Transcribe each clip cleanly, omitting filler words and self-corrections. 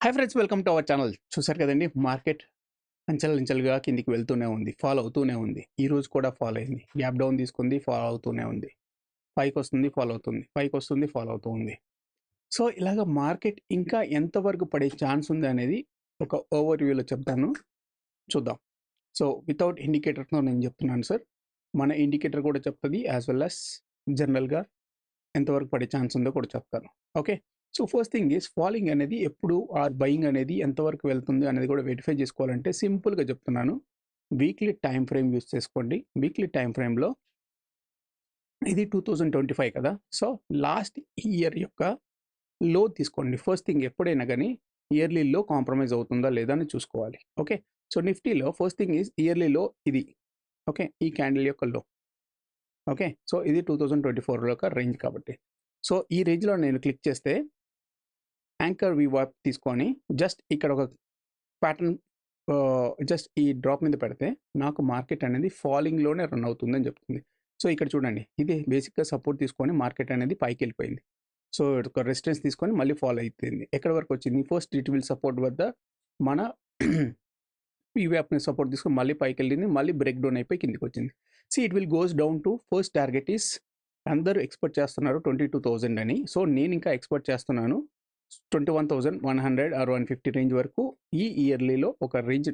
Hi friends, welcome to our channel. చూసారు కదండి, market అంచెలంచెలుగా కిందికి వెళ్తూనే ఉంది, ఫాలో అవుతూనే ఉంది. ఈ రోజు కూడా ఫాలో అయింది, గ్యాప్ డౌన్ తీసుకుంది, ఫాలో అవుతూనే ఉంది. పైకి వస్తుంది, ఫాలో అవుతుంది, పైకి వస్తుంది, ఫాలో అవుతూ ఉంది. సో ఇలాగ మార్కెట్ ఇంకా ఎంతవరకు పడే ఛాన్స్ ఉంది అనేది ఒక ఓవర్ వ్యూలో చెప్తాను, చూద్దాం. సో వితౌట్ ఇండికేటర్తో నేను చెప్తున్నాను సార్. మన ఇండికేటర్ కూడా చెప్తుంది, యాజ్ వెల్ యాజ్ జనరల్గా ఎంతవరకు పడే ఛాన్స్ ఉందో కూడా చెప్తాను. Okay. So first thing is, falling అనేది ఎప్పుడు ఆర్ బయింగ్ అనేది ఎంతవరకు వెళ్తుంది అనేది కూడా వెరిఫై చేసుకోవాలంటే సింపుల్గా చెప్తున్నాను. వీక్లీ టైం ఫ్రేమ్ యూస్ చేసుకోండి. వీక్లీ టైం ఫ్రేమ్లో ఇది 2025 కదా. సో లాస్ట్ ఇయర్ యొక్క లో తీసుకోండి. ఫస్ట్ థింగ్, ఎప్పుడైనా కానీ ఇయర్లీ లో కాంప్రమైజ్ అవుతుందా లేదా అని చూసుకోవాలి. ఓకే. సో నిఫ్టీలో ఫస్ట్ థింగ్ ఈజ్ ఇయర్లీ లో ఇది. ఓకే, ఈ క్యాండిల్ యొక్క లో. ఓకే. సో ఇది 2024 యొక్క రేంజ్ కాబట్టి. సో ఈ రేంజ్లో నేను క్లిక్ చేస్తే యాంకర్ వివాప్ తీసుకొని జస్ట్ ఇక్కడ ఒక ప్యాటర్న్ జస్ట్ ఈ డ్రాప్ మీద పెడితే నాకు మార్కెట్ అనేది ఫాలింగ్లోనే రన్ అవుతుందని చెప్తుంది. సో ఇక్కడ చూడండి, ఇది బేసిక్గా సపోర్ట్ తీసుకొని మార్కెట్ అనేది పైకి వెళ్ళిపోయింది. సో ఒక రెసిస్టెన్స్ తీసుకొని మళ్ళీ ఫాలో అయిపోయింది. ఎక్కడ వరకు వచ్చింది? ఫస్ట్ ఇట్ విల్ సపోర్ట్ వద్ద మన పీవీఆప్ని సపోర్ట్ తీసుకొని మళ్ళీ పైకి వెళ్ళింది, మళ్ళీ బ్రేక్ డౌన్ అయిపోయి కిందికి వచ్చింది. It will goes down to first target is, అందరూ ఎక్స్పెక్ట్ చేస్తున్నారు 22,000 అని. సో నేను ఇంకా ఎక్స్పెక్ట్ చేస్తున్నాను 21,100 ఆర్ 150 రేంజ్ వరకు ఈ ఇయర్లీలో ఒక రేంజ్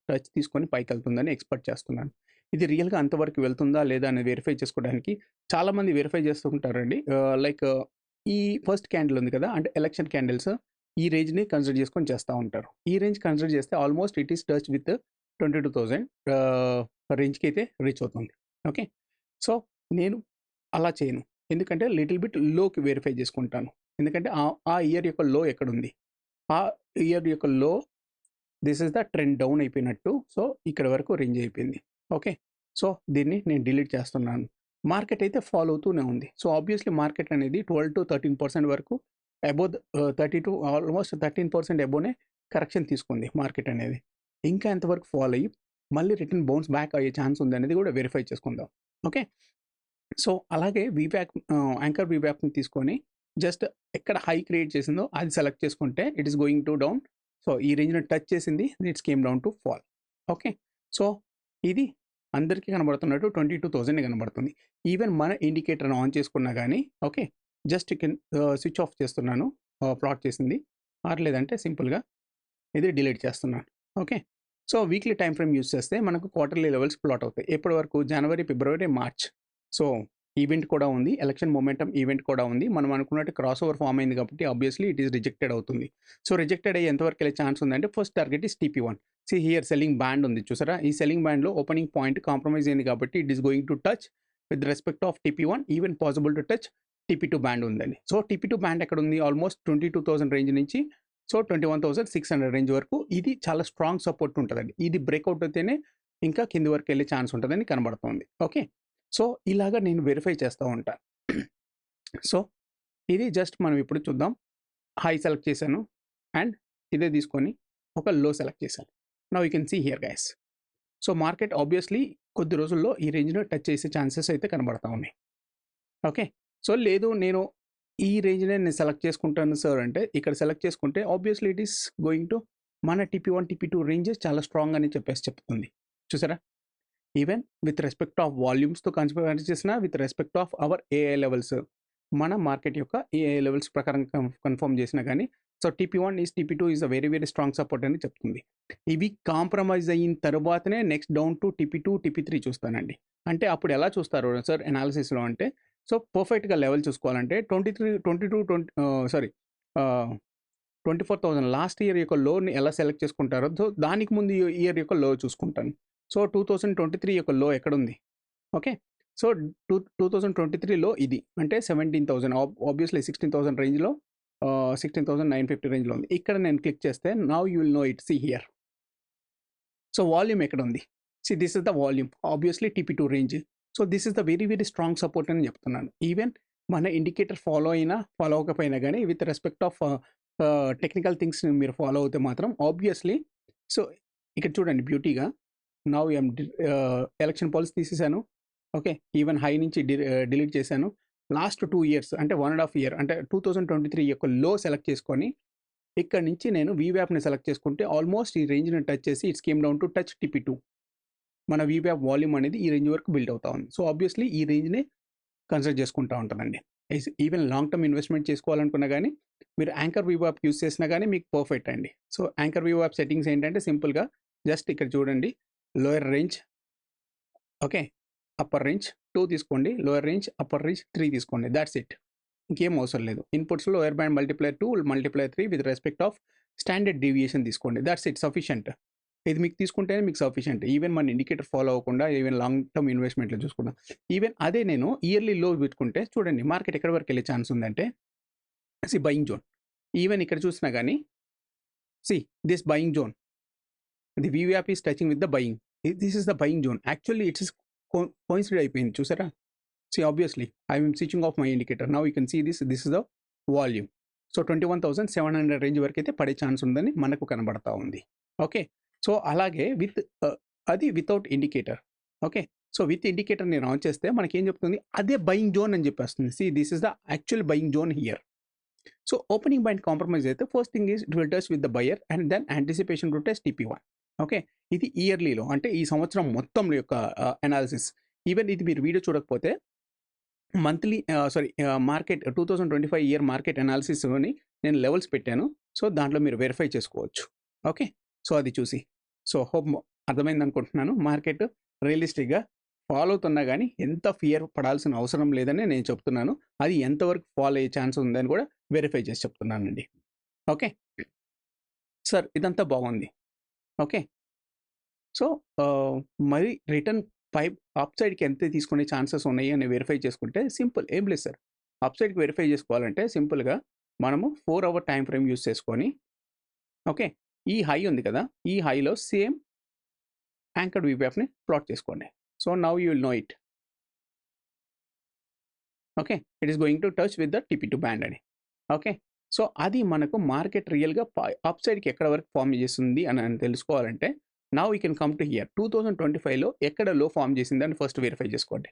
టచ్ తీసుకొని పైకి వెళ్తుందని ఎక్స్పెక్ట్ చేస్తున్నాను. ఇది రియల్గా అంతవరకు వెళ్తుందా లేదా అని వెరిఫై చేసుకోవడానికి చాలామంది వెరిఫై చేస్తుంటారండి. లైక్ ఈ ఫస్ట్ క్యాండిల్ ఉంది కదా, అంటే ఎలక్షన్ క్యాండిల్స్ ఈ రేంజ్ని కన్సిడర్ చేసుకొని చేస్తూ ఉంటారు. ఈ రేంజ్ కన్సిడర్ చేస్తే almost it is touch with 22,000 రేంజ్కి అయితే రీచ్ అవుతుంది. ఓకే. సో నేను అలా చేయను, ఎందుకంటే లిటిల్ బిట్ లోకి వెరిఫై చేసుకుంటాను. ఎందుకంటే ఆ ఇయర్ యొక్క లో ఎక్కడుంది, ఆ ఇయర్ యొక్క లో this is the trend down అయిపోయినట్టు. సో ఇక్కడ వరకు రేంజ్ అయిపోయింది. ఓకే. సో దీన్ని నేను డిలీట్ చేస్తున్నాను. మార్కెట్ అయితే ఫాలో అవుతూనే ఉంది. సో ఆబ్వియస్లీ మార్కెట్ అనేది 12-13% వరకు అబోవ్ 32 ఆల్మోస్ట్ 13% అబోవ్నే కరెక్షన్ తీసుకుంది మార్కెట్ అనేది. ఇంకా ఎంతవరకు ఫాలో అయ్యి మళ్ళీ రిటర్న్ బౌన్స్ బ్యాక్ అయ్యే ఛాన్స్ ఉంది అనేది కూడా వెరిఫై చేసుకుందాం. ఓకే. సో అలాగే యాంకర్ వీవ్యాప్ని తీసుకొని జస్ట్ ఎక్కడ హై క్రియేట్ చేసిందో అది సెలెక్ట్ చేసుకుంటే it is going to down. So ఈ రేంజ్ను టచ్ చేసింది, it's came down to fall. Okay. So ఇది అందరికీ కనబడుతున్నట్టు 22,000 కనబడుతుంది. ఈవెన్ మన ఇండికేటర్ ఆన్ చేసుకున్నా కానీ ఓకే, జస్ట్ స్విచ్ ఆఫ్ చేస్తున్నాను, ప్లాట్ చేసింది. ఆర్ లేదంటే సింపుల్గా ఇది డిలీట్ చేస్తున్నాను. Okay. So weekly time frame use చేస్తే మనకు క్వార్టర్లీ లెవెల్స్ ప్లాట్ అవుతాయి. ఎప్పటి వరకు? జనవరి, ఫిబ్రవరి, మార్చ్. సో ఈవెంట్ కూడా ఉంది, ఎలక్షన్ మొమెంటం ఈవెంట్ కూడా ఉంది. మనం అనుకున్నట్టు క్రాస్ ఓవర్ ఫామ్ అయింది కాబట్టి ఆబ్వియస్లీ ఇట్ ఈస్ రిజెక్టెడ్ అవుతుంది. సో రిజెక్టెడ్ అయ్యి ఎంతవరకు వెళ్ళే ఛాన్స్ ఉందంటే first target is TP1. Here selling band ఉంది చూసారా, ఈ సెల్లింగ్ బ్యాండ్లో ఓపెనింగ్ పాయింట్ కాంప్రమైజ్ అయింది కాబట్టి it is going to touch with respect of TP1, even possible to touch TP2 band ఉందండి. సో TP2 బ్యాండ్ ఎక్కడ ఉంది? ఆల్మోస్ట్ 22,000 రేంజ్ నుంచి సో 21,600 రేంజ్ వరకు ఇది చాలా స్ట్రాంగ్ సపోర్ట్ ఉంటుందండి. ఇది బ్రేక్అవుట్ అయితేనే ఇంకా కింది వరకు వెళ్ళే ఛాన్స్ ఉంటుందని కనబడుతుంది. ఓకే. సో ఇలాగా నేను వెరిఫై చేస్తూ ఉంటాను. సో ఇది జస్ట్ మనం ఇప్పుడు చూద్దాం. హై సెలెక్ట్ చేశాను అండ్ ఇదే తీసుకొని ఒక లో సెలెక్ట్ చేశాను. Now you can see here guys. So market obviously కొద్ది రోజుల్లో ఈ రేంజ్ను టచ్ చేసే ఛాన్సెస్ అయితే కనబడతా ఉన్నాయి. ఓకే. సో లేదు నేను ఈ రేంజ్నే నేను సెలెక్ట్ చేసుకుంటాను సార్ అంటే ఇక్కడ సెలెక్ట్ చేసుకుంటే obviously it is going to మన TP1, TP2 రేంజెస్ చాలా స్ట్రాంగ్ అని చెప్తుంది. చూసారా, ఈవెన్ విత్ రెస్పెక్ట్ ఆఫ్ వాల్యూమ్స్తో కన్సిడర్ చేసిన, with respect of our AI levels, మన మార్కెట్ యొక్క ఏఐ లెవెల్స్ ప్రకారం కన్ఫర్మ్ చేసినా కానీ so TP1 is TP2 is a very very strong support అని చెప్తుంది. ఇవి కాంప్రమైజ్ అయిన తర్వాతనే next down to TP2, TP3 చూస్తానండి. అంటే అప్పుడు ఎలా చూస్తారు సార్ అనాలిసిస్లో అంటే, సో పర్ఫెక్ట్గా లెవెల్ చూసుకోవాలంటే 24,000 లాస్ట్ ఇయర్ యొక్క లోని ఎలా సెలెక్ట్ చేసుకుంటారో సో దానికి ముందు ఇయర్ యొక్క లో చూసుకుంటాను. సో 2023 యొక్క లో ఎక్కడుంది? ఓకే. సో 2023లో ఇది అంటే 17,000, ఆబ్వియస్లీ 16,000 రేంజ్లో, 16,950 రేంజ్లో ఉంది. ఇక్కడ నేను క్లిక్ చేస్తే now you will know it. See here. So volume ఎక్కడ ఉంది? This is the volume, obviously TP2 range. So this is the very very strong support అని చెప్తున్నాను. ఈవెన్ మన ఇండికేటర్ ఫాలో అవ్వకపోయినా కానీ with respect of technical things మీరు follow అవుతే మాత్రం ఆబ్వియస్లీ. సో ఇక్కడ చూడండి బ్యూటీగా, నౌ ఎలక్షన్ పాలసీ తీసేసాను. ఓకే. ఈవెన్ హై నుంచి డిలీట్ చేశాను. లాస్ట్ 2 ఇయర్స్ అంటే 1.5 ఇయర్ అంటే 2023 యొక్క లో సెలెక్ట్ చేసుకొని ఇక్కడ నుంచి నేను వీవ్యాప్ని సెలెక్ట్ చేసుకుంటే ఆల్మోస్ట్ ఈ రేంజ్ని టచ్ చేసి it's came down to touch TP2. మన వీవ్యాప్ వాల్యూమ్ అనేది ఈ రేంజ్ వరకు బిల్డ్ అవుతా ఉంది. సో ఆబ్వియస్లీ ఈ రేంజ్ని కన్సిడర్ చేసుకుంటూ ఉంటానండి. ఈవెన్ లాంగ్ టర్మ్ ఇన్వెస్ట్మెంట్ చేసుకోవాలనుకున్నా కానీ మీరు యాంకర్ వీవ్యాప్ యూస్ చేసినా కానీ మీకు పర్ఫెక్ట్ అండి. సో యాంకర్ వీవ్యాప్ సెట్టింగ్స్ ఏంటంటే సింపుల్గా జస్ట్ ఇక్కడ చూడండి, lower range, okay, upper range 2 తీసుకోండి, లోయర్ రేంజ్, అప్పర్ రేంజ్ 3 తీసుకోండి, దాట్స్ ఇట్. ఇంకేం అవసరం లేదు. ఇన్పుట్స్లో lower band multiplier 2 multiplier 3 with respect of standard deviation తీసుకోండి, దాట్స్ ఇట్, సఫిషియంట్. ఇది మీకు తీసుకుంటేనే మీకు సఫిషియంట్. ఈవెన్ మన ఇండికేటర్ ఫాలో అవ్వకుండా ఈవెన్ లాంగ్ టర్మ్ ఇన్వెస్ట్మెంట్లో చూసుకుందాం. ఈవెన్ అదే నేను ఇయర్లీ లో పెట్టుకుంటే చూడండి మార్కెట్ ఎక్కడి వరకు వెళ్ళే ఛాన్స్ ఉందంటే బయింగ్ జోన్. ఈవెన్ ఇక్కడ చూసినా కానీ దిస్ బయింగ్ జోన్, ది వీవ్యాప్ is touching with the buying, this is the buying zone. Actually it's is coincident అయిపోయింది చూసారా. Obviously I'm switching off my indicator, now you can see this is the volume. So 21,700 range వరకు అయితే పడే chance ఉందని మనకు కనబడతా ఉంది. Okay, so అలాగే అది without indicator. Okay, so with indicator నేను ఆన్ చేస్తే మనకి ఏం చెప్తుంది, అదే బయింగ్ జోన్ అని చెప్పేస్తుంది. This is the actual buying zone here. So opening band compromise అయితే first thing is it will touch with the buyer and then anticipation to test TP1. Okay, ఇది ఇయర్లీలో అంటే ఈ సంవత్సరం మొత్తం యొక్క అనాలిసిస్. ఈవెన్ ఇది మీరు వీడియో చూడకపోతే మంత్లీ మార్కెట్ 2025 ఇయర్ మార్కెట్ అనాలిసిస్ని నేను లెవెల్స్ పెట్టాను. సో దాంట్లో మీరు వెరిఫై చేసుకోవచ్చు. ఓకే, సో అది చూసి హోప్ అర్థమైంది అనుకుంటున్నాను. మార్కెట్ రియలిస్టిక్గా ఫాలో అవుతున్నా కానీ ఎంత ఫియర్ పడాల్సిన అవసరం లేదని నేను చెప్తున్నాను. అది ఎంతవరకు ఫాలో అయ్యే ఛాన్స్ ఉందని కూడా వెరిఫై చేసి చెప్తున్నానండి. ఓకే సార్, ఇదంతా బాగుంది. ఓకే, సో మరి రిటర్న్ అప్ సైడ్కి ఎంత తీసుకునే ఛాన్సెస్ ఉన్నాయి అని వెరిఫై చేసుకుంటే సింపుల్, ఏం లేదు సార్. అప్ సైడ్కి వెరిఫై చేసుకోవాలంటే సింపుల్గా మనము 4 అవర్ టైం ఫ్రేమ్ యూస్ చేసుకొని, ఓకే, ఈ హై ఉంది కదా, ఈ హైలో సేమ్ యాంకర్డ్ వీవ్యాప్ని ప్లాట్ చేసుకోండి. So now you will know it. Okay, it is going to touch with the TP2 band అని. ఓకే, సో అది మనకు మార్కెట్ రియల్గా అప్ సైడ్కి ఎక్కడ వరకు ఫామ్ చేస్తుంది అని తెలుసుకోవాలంటే now you can come to here. 2025లో ఎక్కడ లో ఫామ్ చేసింది అని ఫస్ట్ వెరిఫై చేసుకోండి.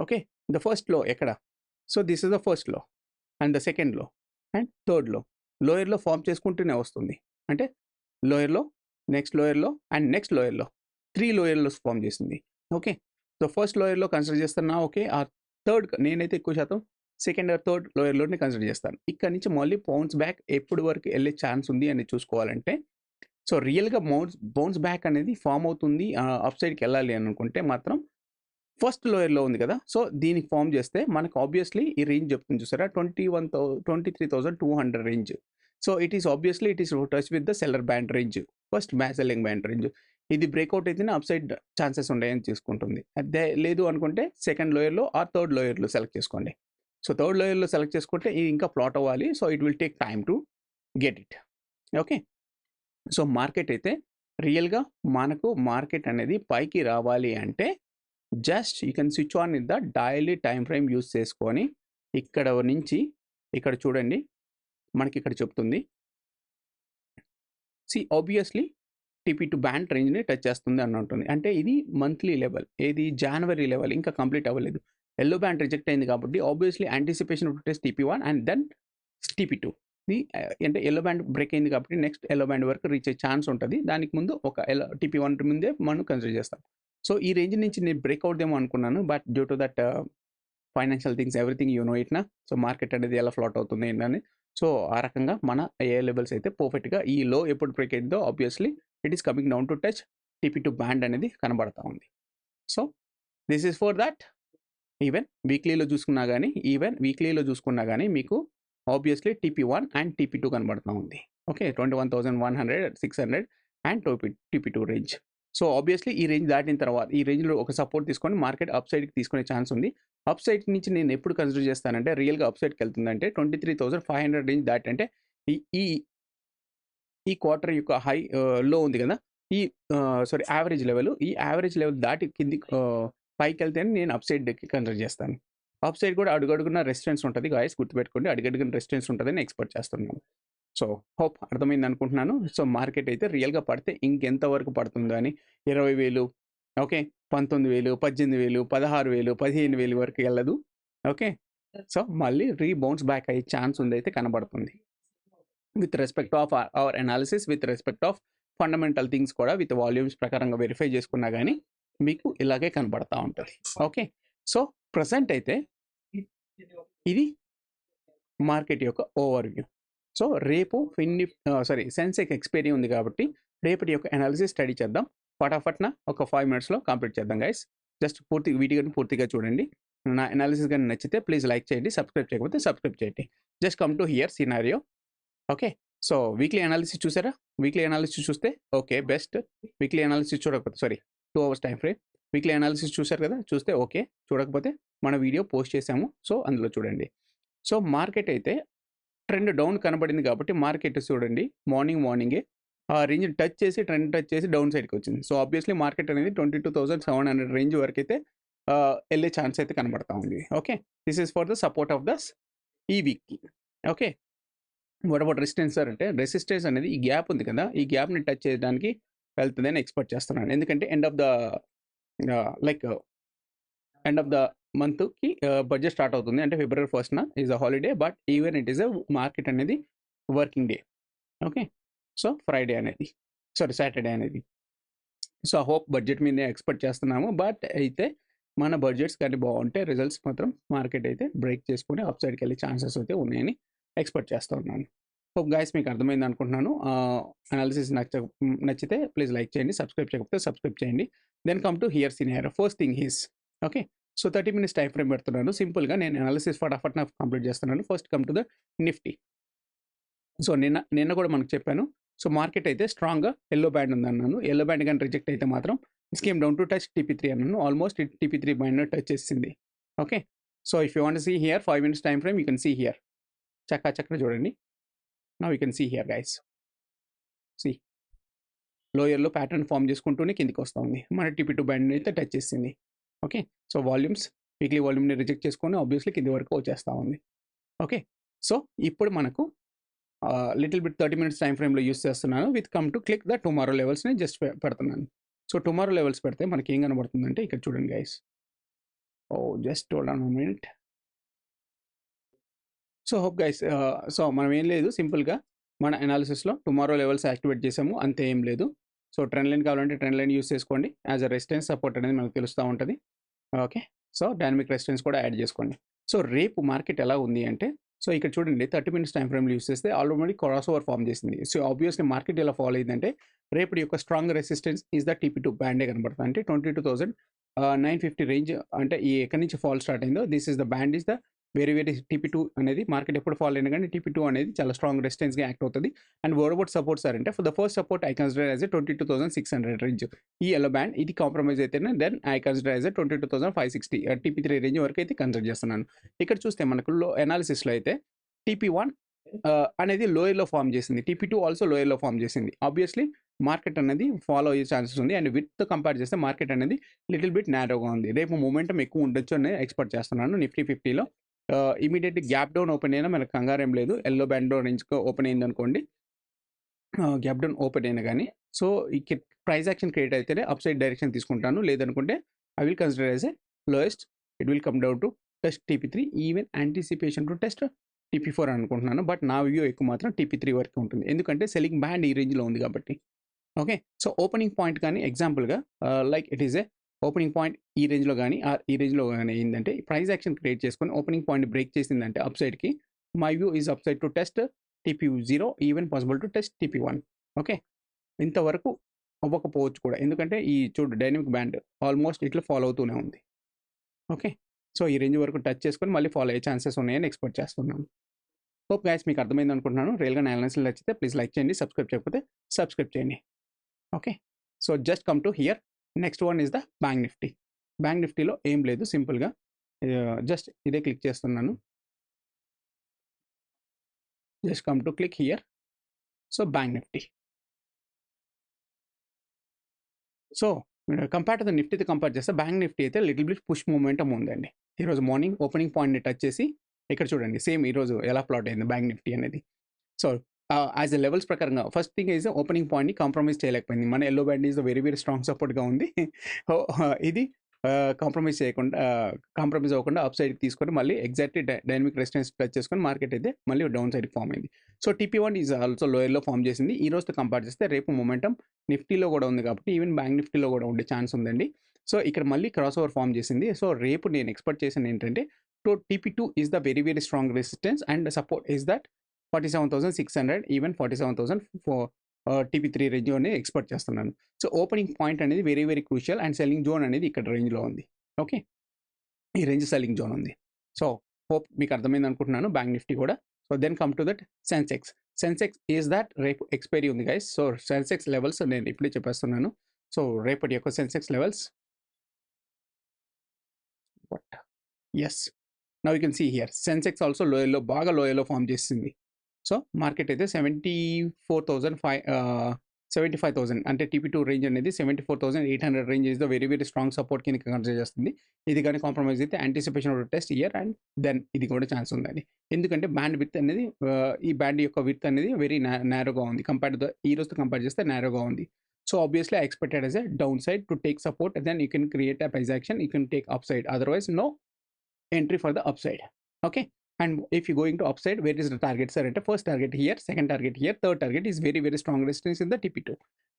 ఓకే, ద ఫస్ట్ లో ఎక్కడ, so this is the first low and the second low and third low. లోయర్లో ఫామ్ చేసుకుంటూనే వస్తుంది, అంటే లోయర్లో, నెక్స్ట్ లోయర్లో అండ్ నెక్స్ట్ లోయర్లో 3 లోయర్లో ఫామ్ చేసింది. ఓకే, సో ఫస్ట్ లోయర్లో కన్సిడర్ చేస్తున్నా. ఓకే, ఆ థర్డ్ నేనైతే ఎక్కువ శాతం సెకండ్ ఆర్ థర్డ్ లోయర్లోనే కన్సిడర్ చేస్తాను. ఇక్కడ నుంచి మళ్ళీ బౌన్స్ బ్యాక్ ఎప్పుడు వరకు వెళ్ళే ఛాన్స్ ఉంది అని చూసుకోవాలంటే సో రియల్గా బౌన్స్ బ్యాక్ అనేది ఫామ్ అవుతుంది అప్ సైడ్కి వెళ్ళాలి అని అనుకుంటే మాత్రం ఫస్ట్ లోయర్లో ఉంది కదా, సో దీనికి ఫామ్ చేస్తే మనకు ఆబ్వియస్లీ ఈ రేంజ్ చెప్తుంది చూసారా, 23,200 range. So it is obviously it is touch with the seller band range, first selling band range. ఇది బ్రేక్అవుట్ అయితేనే అప్ సైడ్ ఛాన్సెస్ ఉన్నాయని తీసుకుంటుంది. అదే లేదు అనుకుంటే సెకండ్ లోయర్లో ఆర్ థర్డ్ లోయర్లో సెలెక్ట్ చేసుకోండి. సో థర్డ్ లోయర్లో సెలెక్ట్ చేసుకుంటే ఇది ఇంకా ప్లాట్ అవ్వాలి. So it will take time to get it. Okay, so market అయితే రియల్గా మనకు మార్కెట్ అనేది పైకి రావాలి అంటే just you can switch on in the daily time frame use చేసుకొని ఇక్కడ నుంచి ఇక్కడ చూడండి, మనకి ఇక్కడ చెప్తుంది ఆబ్వియస్లీ TP2 బ్యాండ్ రేంజ్ని టచ్ చేస్తుంది అని ఉంటుంది. అంటే ఇది మంత్లీ లెవెల్, ఏది జనవరి లెవెల్ ఇంకా కంప్లీట్ అవ్వలేదు. ఎల్లో బ్యాండ్ రిజెక్ట్ అయింది కాబట్టి obviously anticipation test TP1 and then TP2. అంటే ఎల్లో బ్యాండ్ బ్రేక్ అయింది కాబట్టి నెక్స్ట్ ఎల్లో బ్యాండ్ వరకు రీచ్ అయ్యే ఛాన్స్ ఉంటుంది. దానికి ముందు ఒక TP1 ముందే మనం కన్సిడర్ చేస్తాం. సో ఈ రేంజ్ నుంచి నేను బ్రేక్ అవుట్దేమో అనుకున్నాను, but due to that financial things everything you know ఇట్నా, సో మార్కెట్ అనేది ఎలా ఫ్లాట్ అవుతుంది ఏంటని. సో ఆ రకంగా మన ఏ లెవెల్స్ అయితే పర్ఫెక్ట్గా ఈ లో ఎప్పుడు బ్రేక్ అయిందో obviously it is coming down to touch TP2 band అనేది కనబడతా ఉంది. So this is for that. Even వీక్లీలో చూసుకున్నా కానీ మీకు ఆబ్వియస్లీ TP1 అండ్ TP2 కనబడుతూ ఉంది. Okay, 21,100, 600 and TP2 range. So obviously ఈ రేంజ్ దాటిన తర్వాత ఈ రేంజ్లో ఒక సపోర్ట్ తీసుకొని మార్కెట్ అప్ సైడ్కి తీసుకునే ఛాన్స్ ఉంది. అప్ సైడ్ నుంచి నేను ఎప్పుడు కన్సిడర్ చేస్తానంటే రియల్గా అప్ సైడ్కి వెళ్తుందంటే 23,500 రేంజ్ దాటి, అంటే ఈ క్వార్టర్ యొక్క హై లో ఉంది కదా, యావరేజ్ లెవెల్, ఈ యావరేజ్ లెవెల్ దాటి కింది పైకి వెళ్తేనే నేను అప్ సైడ్కి కన్సిడర్ చేస్తాను. అప్ సైడ్ కూడా అడుగడుగున రెసిస్టెన్స్ ఉంటుంది గాయస్, గుర్తుపెట్టుకోండి, అడుగడుగున రెసిస్టెన్స్ ఉంటుందని ఎక్స్పెక్ట్ చేస్తున్నాను. సో హోప్ అర్థమైంది అనుకుంటున్నాను. సో మార్కెట్ అయితే రియల్గా పడితే ఇంకెంత వరకు పడుతుందో అని 20,000, ఓకే, 19,000, 18,000, 16,000, 15,000 వరకు వెళ్ళదు. ఓకే, సో మళ్ళీ రీబౌన్స్ బ్యాక్ అయ్యే ఛాన్స్ ఉంది అయితే కనబడుతుంది. With respect of hour analysis, with respect of fundamental things కూడా విత్ వాల్యూమ్స్ ప్రకారంగా వెరిఫై చేసుకున్నా కానీ మీకు ఇలాగే కనబడతా ఉంటుంది. ఓకే, సో ప్రజెంట్ అయితే ఇది మార్కెట్ యొక్క ఓవర్వ్యూ. సో రేపు సెన్సెక్ ఎక్స్పైరీ ఉంది కాబట్టి రేపటి యొక్క అనాలిసిస్ స్టడీ చేద్దాం. ఫటాఫట్న ఒక 5 minutesలో కంప్లీట్ చేద్దాం గైస్. జస్ట్ వీడియోని పూర్తిగా చూడండి. నా అనాలిసిస్ కానీ నచ్చితే ప్లీజ్ లైక్ చేయండి, సబ్స్క్రైబ్ చేయకపోతే సబ్స్క్రైబ్ చేయండి. Just come to here scenario. Okay, so weekly analysis చూసారా? వీక్లీ అనాలిసిస్ చూస్తే ఓకే బెస్ట్. వీక్లీ అనాలిసిస్ చూడకపోతే 2 hours time frame. Weekly analysis చూసారు కదా, చూస్తే ఓకే. చూడకపోతే మన వీడియో పోస్ట్ చేసాము, సో అందులో చూడండి. సో మార్కెట్ అయితే ట్రెండ్ డౌన్ కనబడింది కాబట్టి మార్కెట్ చూడండి మార్నింగే ఆ రేంజ్ టచ్ చేసి ట్రెండ్ టచ్ చేసి డౌన్ సైడ్కి వచ్చింది. సో ఆబ్వియస్లీ మార్కెట్ అనేది 22,700 రేంజ్ వరకు అయితే వెళ్ళే ఛాన్స్ అయితే కనబడతా ఉంది. Okay, this is for the support of this ఈ వీక్కి. Okay, what about resistance sir అంటే రెసిస్టెన్స్ అనేది ఈ గ్యాప్ ఉంది కదా, ఈ గ్యాప్ని టచ్ చేయడానికి వెళ్తుందని ఎక్స్పెక్ట్ చేస్తున్నాను. ఎందుకంటే ఎండ్ ఆఫ్ ద మంత్కి బడ్జెట్ స్టార్ట్ అవుతుంది. అంటే February 1st is a holiday, but even it is a market అనేది working day. Okay, so Friday అనేది సాటర్డే అనేది. సో హోప్ బడ్జెట్ మీదే ఎక్స్పెక్ట్ చేస్తున్నాము. బట్ అయితే మన బడ్జెట్స్ కానీ బాగుంటే రిజల్ట్స్ మాత్రం మార్కెట్ అయితే బ్రేక్ చేసుకుని అప్ సైడ్కి వెళ్ళే ఛాన్సెస్ అయితే ఉన్నాయని ఎక్స్పెక్ట్ చేస్తూ ఉన్నాను. హోప్ గైస్ మీకు అర్థమైంది అనుకుంటున్నాను. అనాలిసిస్ నచ్చితే ప్లీజ్ లైక్ చేయండి, సబ్స్క్రైబ్ చేయకపోతే సబ్స్క్రైబ్ చేయండి. Then come to here scenario. First thing is okay, so 30 minutes time frame పెడుతున్నాను. సింపుల్గా నేను అనాలిసిస్ ఫటాఫట్ కంప్లీట్ చేస్తున్నాను. First come to the Nifty. So నిన్న కూడా మనకు చెప్పాను. సో మార్కెట్ అయితే స్ట్రాంగ్గా ఎల్లో బ్యాండ్ ఉంది అన్నాను. ఎల్లో బ్యాండ్ కానీ రిజెక్ట్ అయితే మాత్రం scheme down to touch TP3 అన్నాను. ఆల్మోస్ట్ TP3 బ్యాండ్ టచ్ చేసింది. Okay, so if you want see here 5 minutes time frame you can see here. చక్కగా చూడండి. Now you can see here guys. See లోయర్లో pattern form చేసుకుంటూనే కిందికి వస్తూ ఉంది. మన TP2 బ్యాండ్ అయితే టచ్ చేసింది. ఓకే, సో వాల్యూమ్స్ వీక్లీ వాల్యూమ్ని రిజెక్ట్ చేసుకొని ఆబ్వియస్లీ కింది వరకు వచ్చేస్తూ ఉంది. ఓకే, సో ఇప్పుడు మనకు లిటిల్ బిట్ 30 minutes టైం ఫ్రేమ్లో యూస్ చేస్తున్నాను. With come to click the tomorrow లెవెల్స్ని జస్ట్ పెడుతున్నాను. సో టుమారో లెవెల్స్ పెడితే మనకి ఏం కనబడుతుందంటే ఇక్కడ చూడండి guys. Just hold on minute. So hope guys, so మనం ఏం లేదు, సింపుల్గా మన అనాలిసిస్లో టుమారో లెవెల్స్ యాక్టివేట్ చేసాము, అంతే ఏం లేదు. సో ట్రెండ్ లైన్ కావాలంటే ట్రెండ్ లైన్ యూస్ చేసుకోండి. యాజ్ అ రెసిస్టెన్స్ సపోర్ట్ అనేది మనకు తెలుస్తూ ఉంటుంది. ఓకే, సో డైనమిక్ రెసిస్టెన్స్ కూడా యాడ్ చేసుకోండి. సో రేపు మార్కెట్ ఎలా ఉంది అంటే, సో ఇక్కడ చూడండి 30 minutes టైం ఫ్రేమ్లో యూస్ చేస్తే ఆల్రెడీ క్రాస్ ఓవర్ ఫామ్ చేసింది. సో ఆబ్వియస్లీ మార్కెట్ ఎలా ఫాలో అయిందంటే రేపటి యొక్క strong resistance is the TP2 బ్యాండే కనబడుతుంది. అంటే 22,950 రేంజ్. అంటే ఈ ఎక్కడి నుంచి ఫాల్ స్టార్ట్ అయిందో this is the band is the very TP2 అనేది మార్కెట్ ఎప్పుడు ఫాల్ అయినా కానీ TP2 అనేది చాలా స్ట్రాంగ్ రెసిస్టెన్స్గా యాక్ట్ అవుతుంది. And what about support sir అంటే for the first support I consider as 22,600 range. ఈ ఎల్లో బ్యాండ్ ఇది కాంప్రమైజ్ అయితేనే then I consider as 22,560 TP3 range వరకు అయితే కన్సిడర్ చేస్తున్నాను. ఇక్కడ చూస్తే మనకు అనాలిసిస్లో అయితే TP1 అనేది లోయర్లో ఫామ్ చేసింది, TP2 ఆల్సో లోయర్లో ఫామ్ చేసింది. ఆబ్వియస్లీ మార్కెట్ అనేది ఫాలో అయ్యే ఛాన్సెస్ ఉంది. అండ్ విత్ కంపేర్ చేస్తే మార్కెట్ అనేది లిటిల్ బిట్ నారోగా ఉంది. రేపు మూమెంటం ఎక్కువ ఉండొచ్చు అని ఎక్స్పెక్ట్ చేస్తున్నాను. నిఫ్టీ 50లో ఇమీడియట్లీ గ్యాప్ డౌన్ ఓపెన్ అయినా మనకు కంగారేం లేదు. ఎల్లో బ్యాండ్ రేంజ్కి ఓపెన్ అయింది అనుకోండి, గ్యాప్ డౌన్ ఓపెన్ అయినా కానీ సో ఈ ప్రైస్ యాక్షన్ క్రియేట్ అయితేనే అప్ సైడ్ డైరెక్షన్ తీసుకుంటాను. లేదనుకుంటే I will consider as a lowest. It will come down to test TP3, even anticipation to test TP4 అనుకుంటున్నాను. బట్ నా వ్యూ ఎక్కువ మాత్రం TP3 వరకు ఉంటుంది, ఎందుకంటే సెల్లింగ్ బ్యాండ్ ఈ రేంజ్లో ఉంది కాబట్టి. ఓకే, సో ఓపెనింగ్ పాయింట్ కానీ ఎగ్జాంపుల్గా like it is a opening point ఈ రేంజ్లో కానీ ఈ రేంజ్లో కానీ ఏంటంటే ప్రైస్ యాక్షన్ క్రియేట్ చేసుకొని ఓపెనింగ్ పాయింట్ బ్రేక్ చేసిందంటే అప్ సైడ్కి my view is up side to test TP0, even possible to test TP1. Okay, ఇంతవరకు అవ్వకపోవచ్చు కూడా, ఎందుకంటే ఈ చూడు డైనమిక్ బ్యాండ్ ఆల్మోస్ట్ ఇట్లా ఫాలో అవుతూనే ఉంది. ఓకే, సో ఈ రేంజ్ వరకు టచ్ చేసుకొని మళ్ళీ ఫాలో అయ్యే ఛాన్సెస్ ఉన్నాయని ఎక్స్పెక్ట్ చేస్తున్నాను. హోప్ గైస్ మీకు అర్థమైంది అనుకుంటున్నాను. రియల్గా అనాలిసిస్ నచ్చితే ప్లీజ్ లైక్ చేయండి, సబ్స్క్రైబ్ చేయకపోతే సబ్స్క్రైబ్ చేయండి. Okay, so just come to here. Next one is the bank Nifty. Bank నిఫ్టీలో ఏం లేదు, సింపుల్గా జస్ట్ ఇదే క్లిక్ చేస్తున్నాను. Just come to click here. So bank Nifty. So compare to the నిఫ్టీతో కంపేర్ చేస్తే బ్యాంక్ నిఫ్టీ అయితే లిటిల్ బిట్ పుష్ మూమెంటం ఉందండి. ఈరోజు మార్నింగ్ ఓపెనింగ్ పాయింట్ని టచ్ చేసి ఇక్కడ చూడండి సేమ్ ఈరోజు ఎలా ప్లాట్ అయింది బ్యాంక్ నిఫ్టీ అనేది. సో యాజ్ ఎ లెవెల్స్ ప్రకారంగా ఫస్ట్ థింగ్ ఈజ్ ఓపెనింగ్ పాయింట్ని కాంప్రమైజ్ చేయలేకపోయింది. మన yellow band is very strong సపోర్ట్గా ఉంది. ఇది కాంప్రమైజ్ అవ్వకుండా అప్ సైడ్కి తీసుకొని మళ్ళీ ఎగ్జాక్ట్లీ డైనమిక్ రెసిస్టెన్స్ టచ్ చేసుకొని మార్కెట్ అయితే మళ్ళీ డౌన్ సైడ్కి ఫామ్ అయింది. సో TP1 ఈజ్ ఆల్సో లోయర్లో ఫామ్ చేసింది. ఈ రోజుతో కంపేర్ చేస్తే రేపు మొమెంటం నిఫ్టీలో కూడా ఉంది కాబట్టి ఈవెన్ బ్యాంక్ నిఫ్టీలో కూడా ఉండే ఛాన్స్ ఉందండి. సో ఇక్కడ మళ్ళీ క్రాస్ ఓవర్ ఫామ్ చేసింది. సో రేపు నేను ఎక్స్పెక్ట్ చేసింది ఏంటంటే TP2 is the very very strong resistance and support is that 47,600 even 47,000 TP3 range అని ఎక్స్పెక్ట్ చేస్తున్నాను. సో ఓపెనింగ్ పాయింట్ అనేది very very crucial and selling zone అనేది ఇక్కడ రేంజ్లో ఉంది. ఓకే, ఈ రేంజ్ సెల్లింగ్ జోన్ ఉంది. సో హోప్ మీకు అర్థమైంది అనుకుంటున్నాను. బ్యాంక్ నిఫ్టీ కూడా. So then come to that Sensex is that రేపు ఎక్స్పైరీ ఉంది గైస్. సో సెన్సెక్స్ లెవెల్స్ నేను ఇప్పుడే చెప్పేస్తున్నాను. సో రేపటి యొక్క Sensex levels as now you can see here Sensex also లోయర్లో బాగా లోయర్లో ఫామ్ చేసింది. సో మార్కెట్ అయితే 75,000 అంటే TP2 రేంజ్ అనేది 74,800 range is the very very strong support కింద కన్సిడర్ చేస్తుంది. ఇది కానీ కాంప్రమైజ్ అయితే anticipation of test year and then ఇది కూడా ఛాన్స్ ఉందండి. ఎందుకంటే బ్యాండ్ విత్ అనేది ఈ బ్యాండ్ యొక్క విత్ అనేది వెరీ నేరోగా ఉంది. కంపేర్ టు ఈ రోజుతో కంపేర్ చేస్తే నేరోగా ఉంది. So obviously I expected as a down side to take support then you can create a price action, you can take up side, otherwise no entry for the upside. Okay, and if you going to upside, where is the target sir? At first target here, second target here, third target is very very strong resistance in the TP2,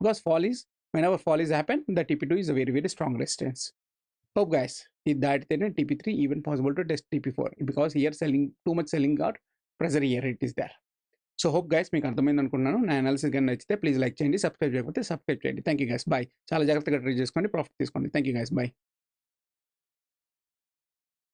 because whenever fall is happen, the TP2 is a very very strong resistance. Hope guys, if that then TP3 even possible to test TP4, because here selling too much selling out pressure here it is there. So hope guys మీకు అర్థమైంది అనుకుంటున్నాను. నా analysis కానీ నచ్చితే please like చేయండి, subscribe చేయకపోతే subscribe చేయండి. Thank you guys, bye. చాలా జాగ్రత్తగా ట్రేడ్ చేసుకోండి, ప్రాఫిట్ తీసుకోండి. Thank you guys, bye.